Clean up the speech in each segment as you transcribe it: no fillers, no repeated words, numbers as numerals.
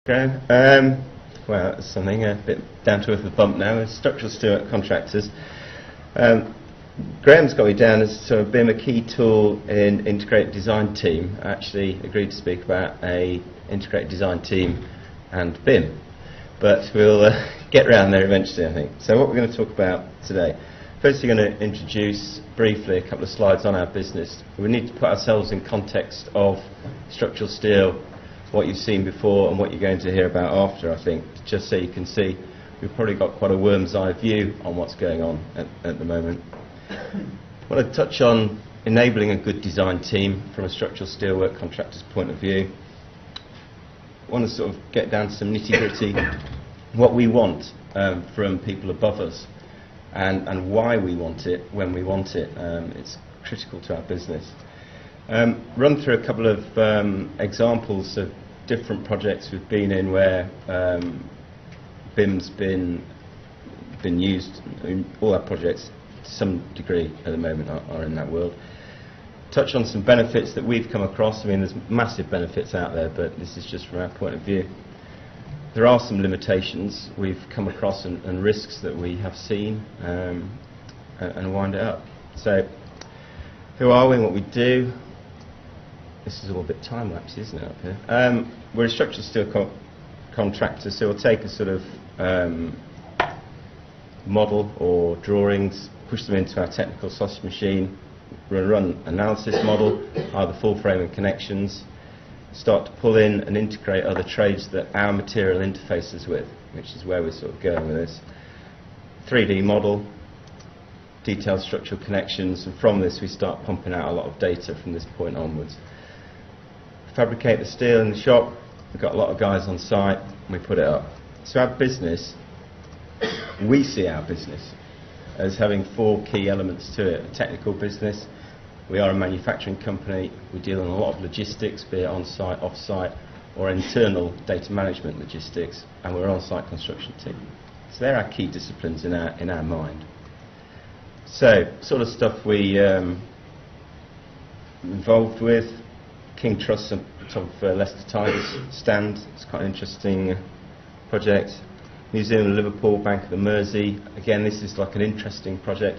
Okay. Well, that's something a bit down to earth with bump now. As structural steel contractors, Graham's got me down as sort of BIM a key tool in integrated design team. I actually agreed to speak about a integrated design team and BIM, but we'll get round there eventually, I think. So what we're going to talk about today. First, we're going to introduce briefly a couple of slides on our business. We need to put ourselves in context of structural steel, what you've seen before and what you're going to hear about after, I think, just so you can see we've probably got quite a worm's eye view on what's going on at the moment. I want to touch on enabling a good design team from a structural steelwork contractor's point of view. I want to sort of get down to some nitty-gritty, what we want from people above us and why we want it when we want it. It's critical to our business. Run through a couple of examples of different projects we've been in where BIM's been used. All our projects to some degree at the moment are in that world. Touch on some benefits that we've come across. I mean, there's massive benefits out there, but this is just from our point of view. There are some limitations we've come across and risks that we have seen, and wind it up. So, who are we and what we do? This is all a bit time-lapse, isn't it, up here? We're a structural steel contractor, so we'll take a sort of model or drawings, push them into our technical sausage machine, run analysis model, either full frame and connections, start to pull in and integrate other trades that our material interfaces with, which is where we're sort of going with this. 3D model, detailed structural connections, and from this we start pumping out a lot of data from this point onwards. Fabricate the steel in the shop, we've got a lot of guys on site, and we put it up. So our business, we see our business as having four key elements to it. A technical business, we are a manufacturing company, we deal in a lot of logistics, be it on-site, off-site, or internal data management logistics, and we're an on-site construction team. So they're our key disciplines in our mind. So, sort of stuff we involved with. King Truss on top of Leicester Tigers stand. It's quite an interesting project. Museum of Liverpool, Bank of the Mersey. Again, this is like an interesting project,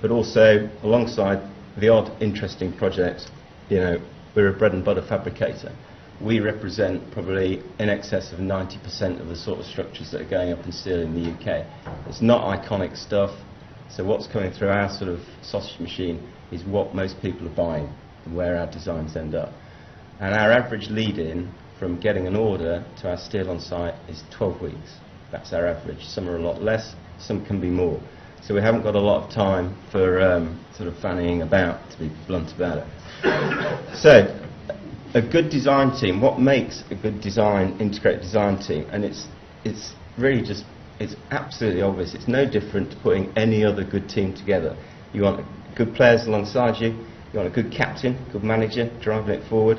but also alongside the odd interesting project, you know, we're a bread and butter fabricator. We represent probably in excess of 90% of the sort of structures that are going up in steel in the UK. It's not iconic stuff, so what's coming through our sort of sausage machine is what most people are buying and where our designs end up. And our average lead-in from getting an order to our steel on site is 12 weeks. That's our average. Some are a lot less, some can be more. So we haven't got a lot of time for sort of fannying about, to be blunt about it. So, a good design team, what makes a good integrated design team? And it's really just, it's absolutely obvious. It's no different to putting any other good team together. You want good players alongside you, you want a good captain, good manager driving it forward.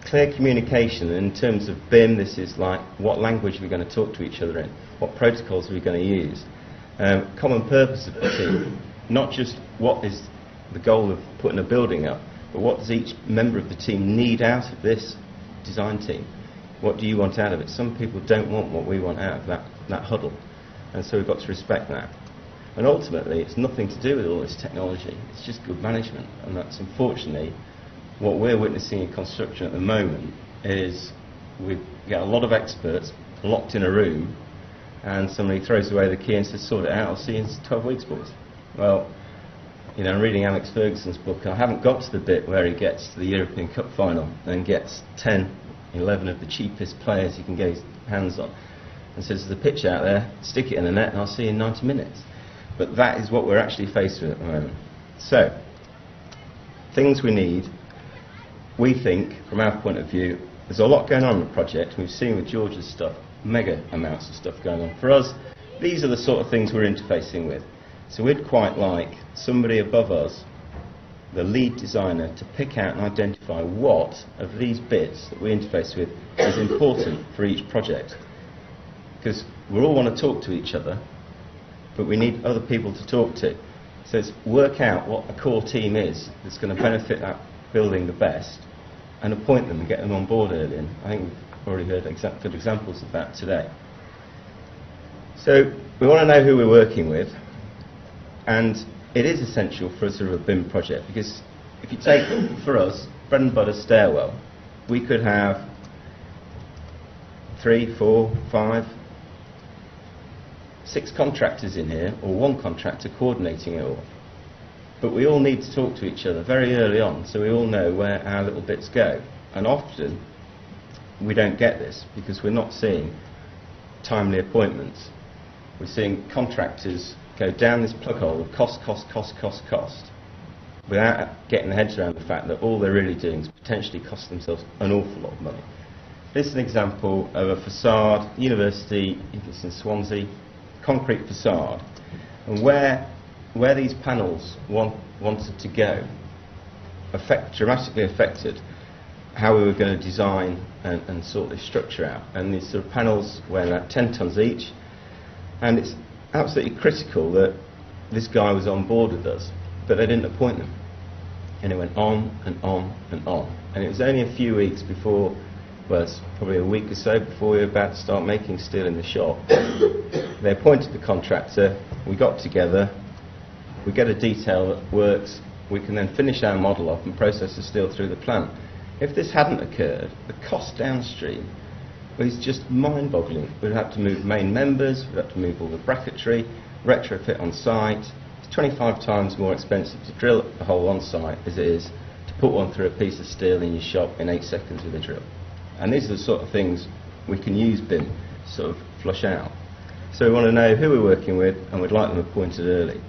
Clear communication, and in terms of BIM, this is like what language are we going to talk to each other in, what protocols are we going to use. Common purpose of the team, not just what is the goal of putting a building up, but what does each member of the team need out of this design team? What do you want out of it? Some people don't want what we want out of that huddle, and so we've got to respect that. And ultimately, it's nothing to do with all this technology, it's just good management, and that's unfortunately what we're witnessing in construction at the moment. Is we get a lot of experts locked in a room and somebody throws away the key and says, sort it out, I'll see you in 12 weeks, boys. Well, you know, I'm reading Alex Ferguson's book, I haven't got to the bit where he gets to the European Cup final and gets 10, 11 of the cheapest players he can get his hands on and says, there's a pitch out there, stick it in the net and I'll see you in 90 minutes. But that is what we're actually faced with at the moment. So, things we need. We think, from our point of view, there's a lot going on in the project. We've seen with George's stuff, mega amounts of stuff going on. For us, these are the sort of things we're interfacing with. So we'd quite like somebody above us, the lead designer, to pick out and identify what of these bits that we interface with is important for each project. Because we all want to talk to each other, but we need other people to talk to. So it's work out what a core team is that's going to benefit that building the best, and appoint them and get them on board early. And I think we've already heard good examples of that today. So we want to know who we're working with, and it is essential for a sort of a BIM project, because if you take, for us, bread and butter stairwell, we could have 3, 4, 5, 6 contractors in here, or one contractor coordinating it all. But we all need to talk to each other very early on, so we all know where our little bits go. And often we don't get this because we're not seeing timely appointments. We're seeing contractors go down this plug hole of cost, without getting their heads around the fact that all they're really doing is potentially cost themselves an awful lot of money. This is an example of a facade, university, I think it's in Swansea, concrete facade, and where these panels wanted to go dramatically affected how we were going to design and sort this structure out. And these sort of panels weigh about 10 tonnes each, and it's absolutely critical that this guy was on board with us, but they didn't appoint them. And it went on and on and on. And it was only a few weeks before, well, it's probably a week or so before we were about to start making steel in the shop. They appointed the contractor, we got together, we get a detail that works, we can then finish our model off and process the steel through the plant. If this hadn't occurred, the cost downstream was just mind-boggling. We'd have to move main members, we'd have to move all the bracketry, retrofit on site. It's 25 times more expensive to drill a hole on site as it is to put one through a piece of steel in your shop in 8 seconds with a drill. And these are the sort of things we can use BIM to sort of flush out. So we want to know who we're working with, and we'd like them appointed early.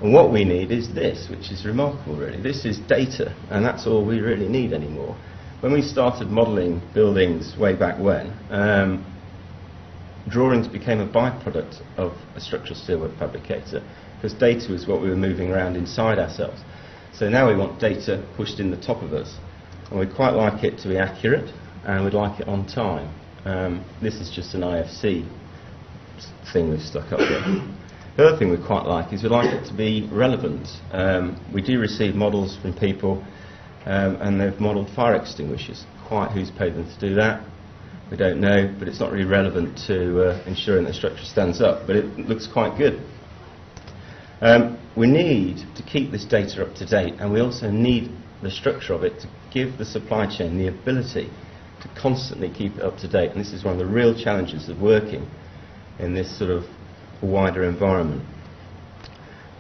And what we need is this, which is remarkable really. This is data, and that's all we really need anymore. When we started modelling buildings way back when, drawings became a byproduct of a structural steelwork fabricator, because data was what we were moving around inside ourselves. So now we want data pushed in the top of us, and we'd quite like it to be accurate, and we'd like it on time. This is just an IFC thing we've stuck up there. The other thing we quite like is we like it to be relevant. We do receive models from people, and they've modelled fire extinguishers. Quite who's paid them to do that, we don't know, but it's not really relevant to ensuring the structure stands up, but it looks quite good. We need to keep this data up to date, and we also need the structure of it to give the supply chain the ability to constantly keep it up to date. And this is one of the real challenges of working in this sort of wider environment.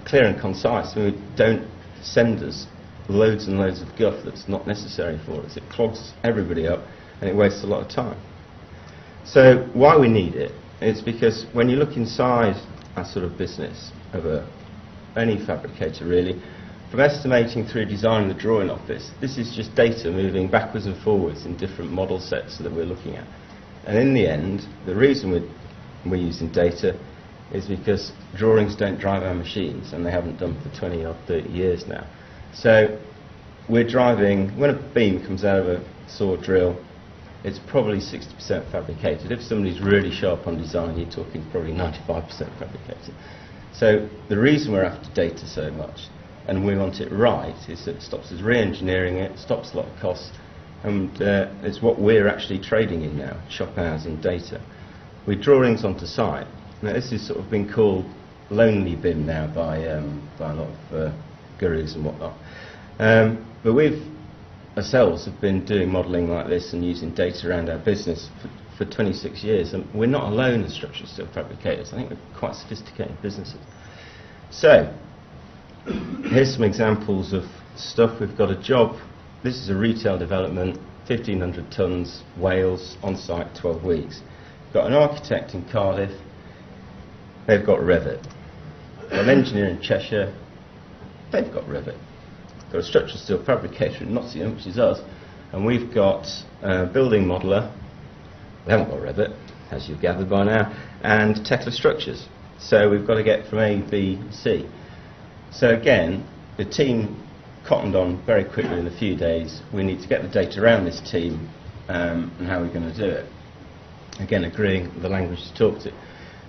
Clear and concise. I mean, don't send us loads and loads of guff that's not necessary for us. It clogs everybody up and it wastes a lot of time. So why we need it is because when you look inside our sort of business of any fabricator really, from estimating through designing the drawing office, this is just data moving backwards and forwards in different model sets that we're looking at. And in the end, the reason we're using data is because drawings don't drive our machines, and they haven't done for 20 or 30 years now. So we're driving, when a beam comes out of a saw drill, it's probably 60% fabricated. If somebody's really sharp on design, you're talking probably 95% fabricated. So the reason we're after data so much, and we want it right, is that it stops us re-engineering it, stops a lot of costs, and it's what we're actually trading in now, shop hours and data. With drawings onto site. Now this has sort of been called lonely BIM now by a lot of gurus and whatnot. But we've ourselves have been doing modelling like this and using data around our business for 26 years, and we're not alone as structural steel fabricators. I think we're quite sophisticated businesses. So here's some examples of stuff. We've got a job. This is a retail development, 1,500 tonnes, Wales, on site 12 weeks. Got an architect in Cardiff, they've got Revit. Got an engineer in Cheshire, they've got Revit. Got a structural steel fabricator in Nottingham, which is us, and we've got a building modeller, we haven't got Revit, as you've gathered by now, and Tekla Structures. So we've got to get from A, B, C. So again, the team cottoned on very quickly in a few days. We need to get the data around this team and how we're going to do it. Again, agreeing the language to talk to.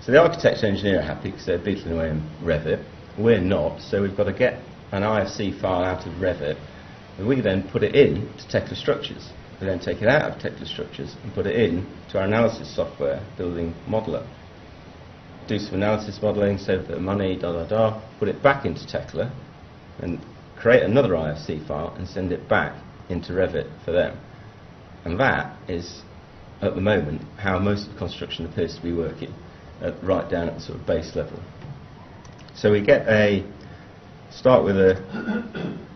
So the architect and engineer are happy because they're beetling away in Revit. We're not, so we've got to get an IFC file out of Revit, and we then put it in to Tekla Structures. We then take it out of Tekla structures and put it in to our analysis software, Building Modeler. Do some analysis modelling, save a bit of money, put it back into Tekla and create another IFC file and send it back into Revit for them. And that is, at the moment, how most of construction appears to be working, right down at the sort of base level. So we start with a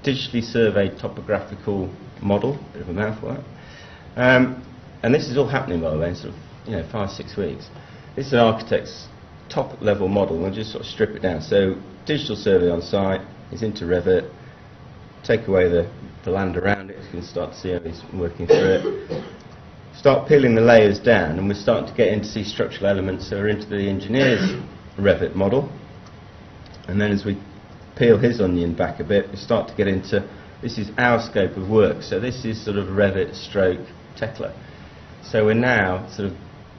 digitally surveyed topographical model, bit of a mouthful, and this is all happening, by the way, in sort of 5-6 weeks. This is an architect's top level model. We'll just sort of strip it down. So digital survey on site is into Revit. Take away the land around it. You can start to see how he's working through it. Start peeling the layers down, and we're starting to get in to see structural elements. So we're into the engineer's Revit model, and then as we peel his onion back a bit, we start to get into, this is our scope of work. So this is sort of Revit stroke Tekla. So we're now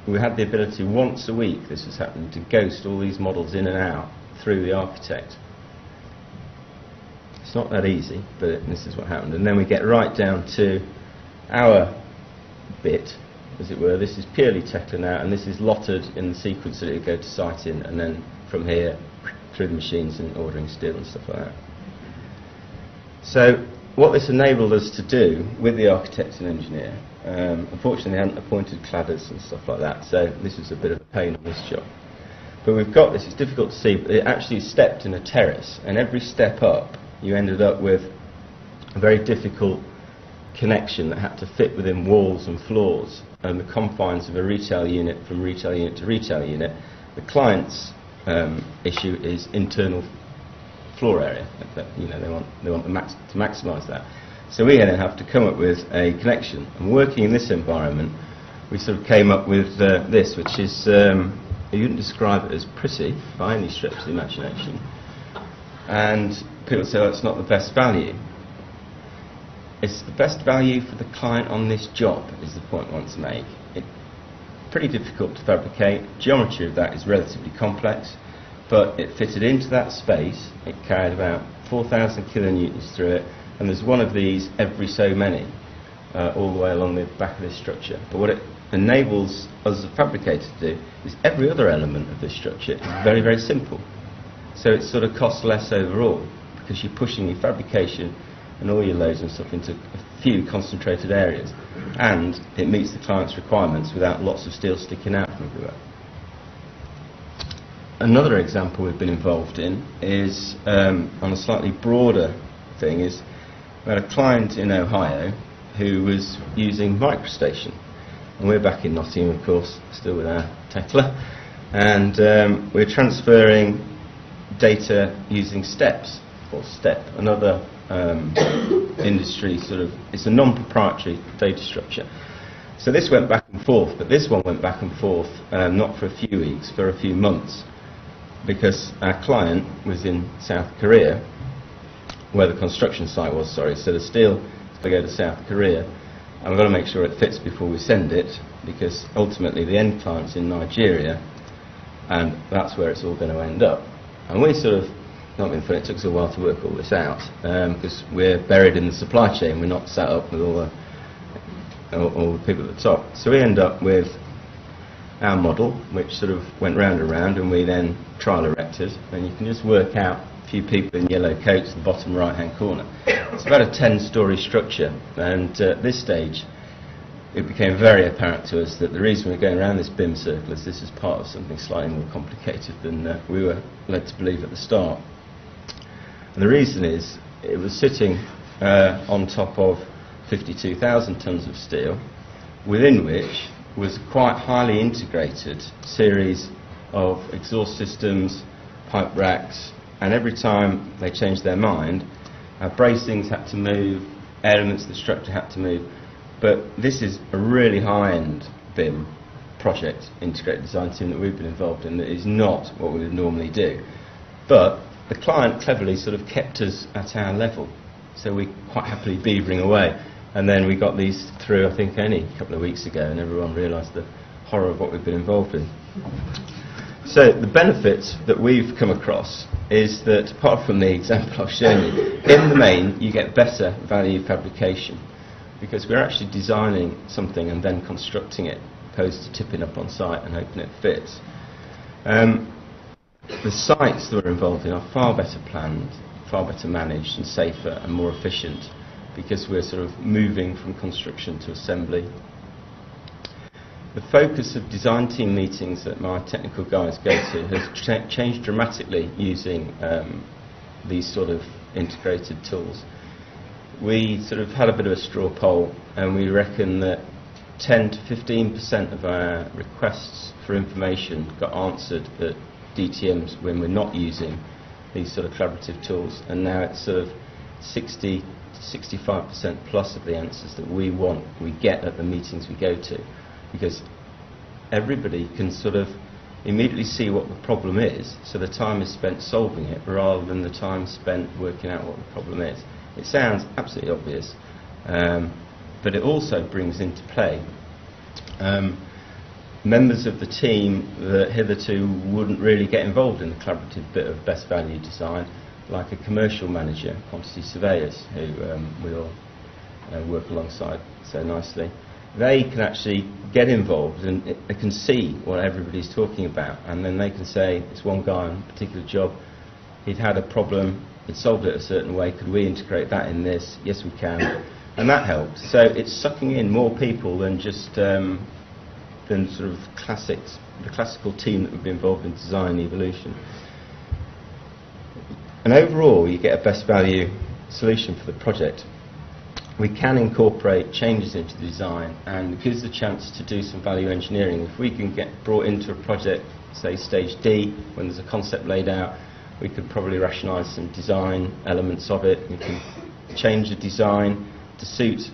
we had the ability once a week, this was happening, to ghost all these models in and out through the architect. It's not that easy, but this is what happened. And then we get right down to our bit, as it were. This is purely Tekla now, and this is lotted in the sequence that it would go to site in, and then from here through the machines and ordering steel and stuff like that. So what this enabled us to do with the architect and engineer, unfortunately they hadn't appointed cladders and stuff like that, so this was a bit of a pain on this job. But we've got this, it's difficult to see, but it actually stepped in a terrace, and every step up you ended up with a very difficult connection that had to fit within walls and floors and the confines of a retail unit, from retail unit to retail unit. The client's issue is internal floor area. They want to maximise that. So we then have to come up with a connection. And working in this environment, we sort of came up with this, which is, you wouldn't describe it as pretty by any stretch of the imagination. And people say, oh, it's not the best value. It's the best value for the client on this job, is the point I want to make. It's pretty difficult to fabricate. Geometry of that is relatively complex, but it fitted into that space. It carried about 4,000 kilonewtons through it, and there's one of these every so many, all the way along the back of this structure. But what it enables us as a fabricator to do is every other element of this structure is very, very simple. So it sort of costs less overall, because you're pushing your fabrication and all your loads and stuff into a few concentrated areas, and it meets the client's requirements without lots of steel sticking out from everywhere. Another example we've been involved in is, on a slightly broader thing, is we had a client in Ohio who was using MicroStation, and we're back in Nottingham, of course, still with our Tekla, and we're transferring data using steps, or STEP, another industry it's a non-proprietary data structure. So this went back and forth, but this one went back and forth not for a few weeks, for a few months, because our client was in South Korea, where the construction site was, so the steel is to go to South Korea, and we've got to make sure it fits before we send it, because ultimately the end client's in Nigeria, and that's where it's all going to end up. And we not being funny, it took us a while to work all this out, because we're buried in the supply chain, we're not set up with all the people at the top. So we end up with our model, which went round and round, and we then trial erected, and you can just work out a few people in yellow coats in the bottom right hand corner. It's about a 10-storey structure, and at this stage it became very apparent to us that the reason we're going around this BIM circle is this is part of something slightly more complicated than we were led to believe at the start. And the reason is, it was sitting on top of 52,000 tonnes of steel, within which was a quite highly integrated series of exhaust systems, pipe racks, and every time they changed their mind, bracings had to move, elements of the structure had to move. But this is a really high-end BIM project, integrated design team, that we've been involved in, that is not what we would normally do. But the client cleverly kept us at our level, so we quite happily beavering away. And then we got these through, I think, only a couple of weeks ago, and everyone realised the horror of what we've been involved in. So the benefit that we've come across is that, apart from the example I've shown you, in the main you get better value fabrication. because we're actually designing something and then constructing it, opposed to tipping up on site and hoping it fits. The sites that we're involved in are far better planned, far better managed and safer and more efficient, because we're sort of moving from construction to assembly. The focus of design team meetings that my technical guys go to has changed dramatically using these sort of integrated tools. We sort of had a bit of a straw poll, and we reckon that 10 to 15% of our requests for information got answered at DTMs when we're not using these sort of collaborative tools, and now it's sort of 60 to 65% plus of the answers that we want, we get at the meetings we go to, because everybody can sort of immediately see what the problem is, so the time is spent solving it rather than the time spent working out what the problem is. It sounds absolutely obvious, but it also brings into play members of the team that hitherto wouldn't really get involved in the collaborative bit of best value design, like a commercial manager, quantity surveyors, who we all work alongside so nicely. They can actually get involved, and they can see what everybody's talking about, and then they can say, it's one guy on a particular job, he'd had a problem, he'd solved it a certain way, could we integrate that in this? Yes, we can. And that helps. So it's sucking in more people than just than sort of the classical team that would be involved in design evolution. And overall, you get a best value solution for the project. We can incorporate changes into the design, and it gives the chance to do some value engineering. If we can get brought into a project, say stage D, when there's a concept laid out, we could probably rationalise some design elements of it. We can change the design to suit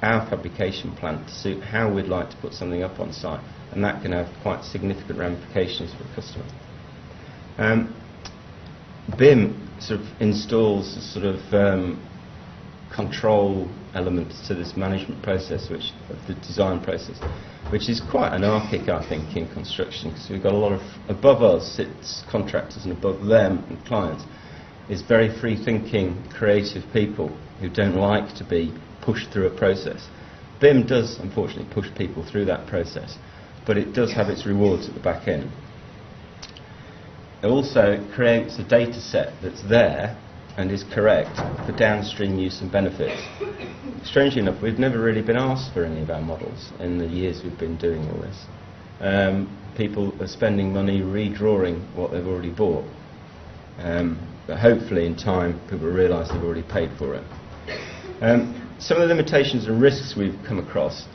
our fabrication plan, to suit how we'd like to put something up on site, and that can have quite significant ramifications for the customer. BIM sort of installs a sort of control elements to this management process, of the design process, which is quite anarchic, I think, in construction, because we've got a lot of, above us sits contractors, and above them, and clients, is very free-thinking, creative people who don't like to be pushed through a process. BIM does, unfortunately, push people through that process, but it does have its rewards at the back end. It also creates a data set that's there and is correct for downstream use and benefits. Strangely enough, we've never really been asked for any of our models in the years we've been doing all this. People are spending money redrawing what they've already bought. But hopefully in time people realise they've already paid for it. Some of the limitations and risks we've come across,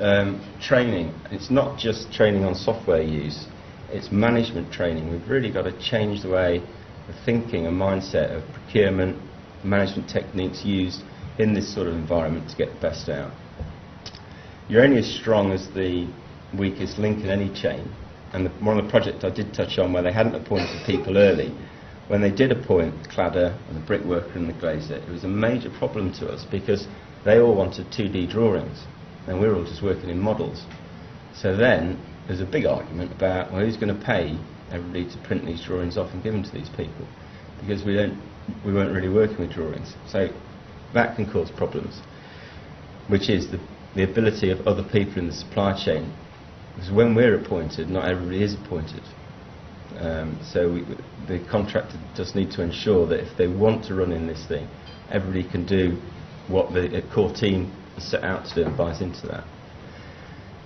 training. It's not just training on software use, it's management training. We've really got to change the way of thinking and mindset of procurement, management techniques used in this sort of environment to get the best out. You're only as strong as the weakest link in any chain. And one of the projects I did touch on, where they hadn't appointed people early, when they did appoint the cladder and the brickworker and the glazier, it was a major problem to us, because they all wanted 2D drawings and we were all just working in models. So then there's a big argument about, well, who's going to pay everybody to print these drawings off and give them to these people, because we weren't really working with drawings. So that can cause problems, which is the ability of other people in the supply chain, because when we're appointed, not everybody is appointed. So the contractor does need to ensure that if they want to run in this thing, everybody can do what the core team is set out to do and buys into that.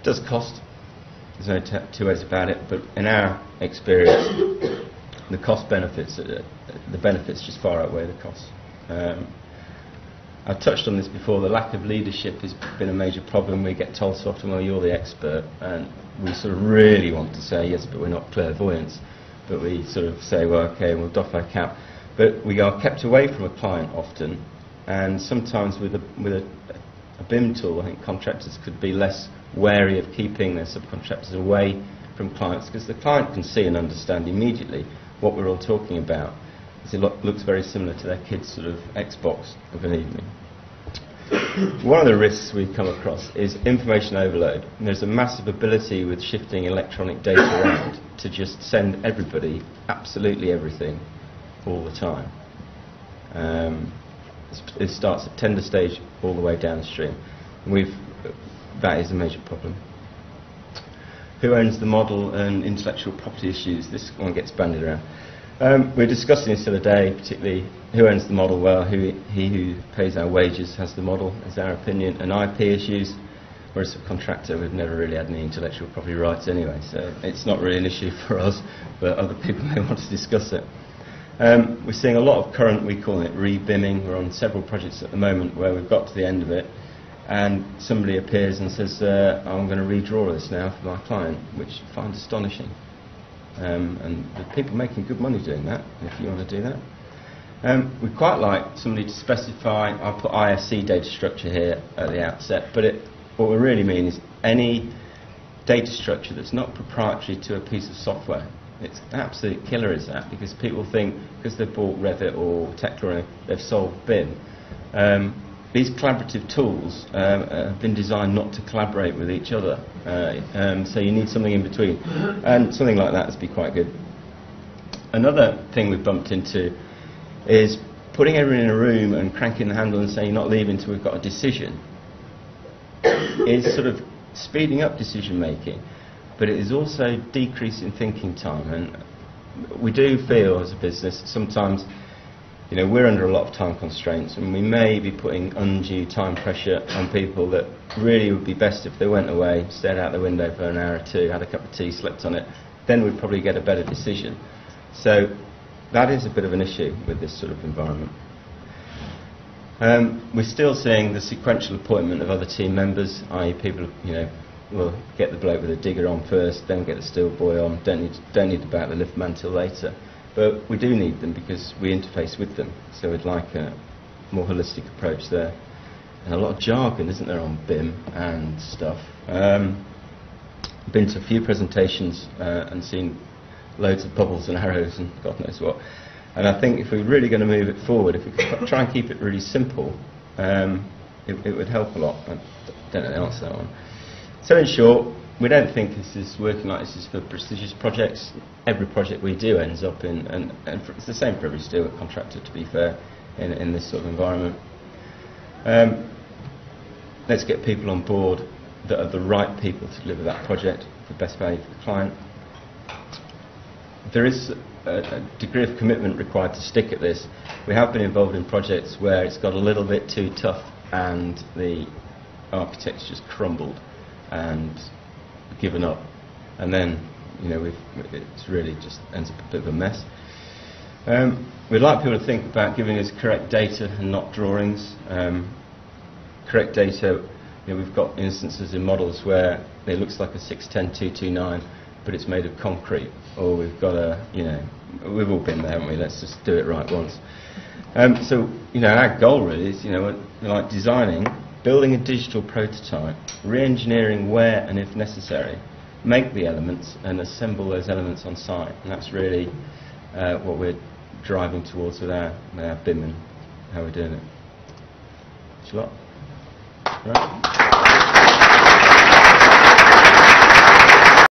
It does cost. There's no two ways about it, but in our experience, the cost benefits, the benefits just far outweigh the costs. I touched on this before. The lack of leadership has been a major problem. We get told so often, well, you're the expert, and we sort of really want to say yes, but we're not clairvoyants. But we sort of say, well, okay, we'll doff our cap. But we are kept away from a client often, and sometimes with a BIM tool, I think contractors could be less wary of keeping their subcontractors away from clients, because the client can see and understand immediately what we're all talking about. It looks very similar to their kids' sort of Xbox of an evening. One of the risks we've come across is information overload. And there's a massive ability with shifting electronic data around to just send everybody absolutely everything all the time. It starts at tender stage all the way downstream. That is a major problem. Who owns the model and intellectual property issues? This one gets bandied around. We were discussing this the other day, particularly who owns the model. Well, he who pays our wages has the model, is our opinion. And IP issues, we're a subcontractor, we've never really had any intellectual property rights anyway, so it's not really an issue for us, but other people may want to discuss it. We're seeing a lot of current, we call it re-BIMing. We're on several projects at the moment where we've got to the end of it, and somebody appears and says, I'm going to redraw this now for my client, which I find astonishing. And there are people making good money doing that, if you want to do that. We'd quite like somebody to specify, I'll put ISC data structure here at the outset, but what we really mean is any data structure that's not proprietary to a piece of software. It's an absolute killer, is that, because people think because they've bought Revit or Tecla they've solved BIM. These collaborative tools have been designed not to collaborate with each other, so you need something in between, and something like that would be quite good. Another thing we've bumped into is putting everyone in a room and cranking the handle and saying you're not leaving until we've got a decision is sort of speeding up decision making, but it is also decreasing thinking time. And we do feel as a business sometimes, you know, we're under a lot of time constraints, and we may be putting undue time pressure on people that really would be best if they went away, stared out the window for an hour or two, had a cup of tea, slept on it, then we'd probably get a better decision. So that is a bit of an issue with this sort of environment. We're still seeing the sequential appointment of other team members, i.e. people, you know, will get the bloke with the digger on first, then get the steel boy on, don't need the back the lift man till later. But we do need them because we interface with them, so we'd like a more holistic approach there. And a lot of jargon, isn't there, on BIM and stuff. Been to a few presentations and seen loads of bubbles and arrows and God knows what. And I think if we're really going to move it forward, if we could try and keep it really simple, it would help a lot. I don't know the answer to that one. So in short, we don't think this is working like this is for prestigious projects. Every project we do ends up in, and it's the same for every steel contractor, to be fair, in this sort of environment. Let's get people on board that are the right people to deliver that project for best value for the client. There is a degree of commitment required to stick at this. We have been involved in projects where it's got a little bit too tough and the architect's just crumbled and given up, and then, you know, it's really just ends up a bit of a mess. We'd like people to think about giving us correct data and not drawings. Correct data, you know, we've got instances in models where it looks like a 610-229, but it's made of concrete, or we've got a, you know, we've all been there, haven't we? Let's just do it right once. So, you know, our goal really is, you know, we're like designing, building a digital prototype, re-engineering where and if necessary, make the elements and assemble those elements on site, and that's really what we're driving towards with our BIM and how we're doing it. Thanks a lot. Right.